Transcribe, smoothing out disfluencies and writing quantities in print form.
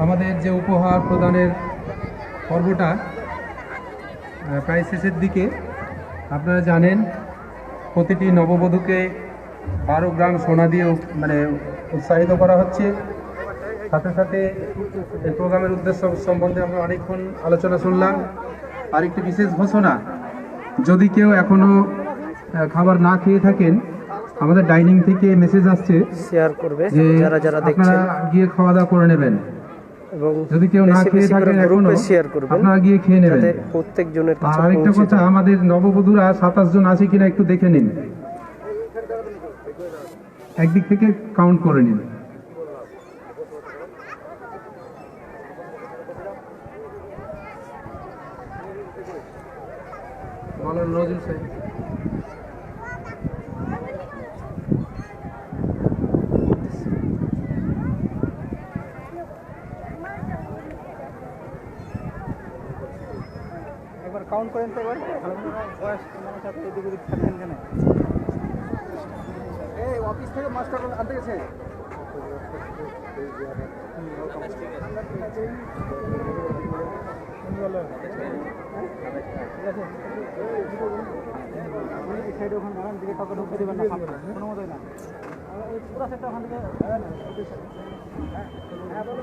আমাদের যে উপহার প্রদানের পর্বটা প্রায় শেষের দিকে। আপনারা জানেন প্রতিটি নববধূকে 12 গ্রাম সোনা দিয়ে উৎসাহিত করা হচ্ছে। সাথে সাথে এই প্রোগ্রামের উদ্দেশ্য সম্বন্ধে আমরা অনেকক্ষণ আলোচনা শুনলাম। আরেকটি বিশেষ ঘোষণা, যদি কেউ এখনো খাবার না খেয়ে থাকেন, আমাদের ডাইনিং থেকে মেসেজ আসছে শেয়ার করবে যারা দেখছেন, আপনারা গিয়ে খাওয়া দাওয়া করে নেবেন। এবং যদি কেউ না খেয়ে থাকেন এখনো, আপনারা গিয়ে খেয়ে নেবেন প্রত্যেকজনের কাছে। আর আরেকটা কথা, আমাদের নববধূরা 27 জন আছে কিনা একটু দেখে নিন, একদিক থেকে কাউন্ট করে নিন। নজরুল সাহেব, একবার কাউন্ট করেন তো। এবার বয়স মানুষ আপনি এদিক ওদিক থাকবেন কেন? এই অফিস থেকে মাস্টার আনতে গেছে। ঠিক আছে, সাইডে ওখানে দাঁড়ান, দিকে কাউকে ঢুকতে দেবেন না, কোনো মতোই না। পুরো সেটটা ওখান থেকে। হ্যাঁ, বলো।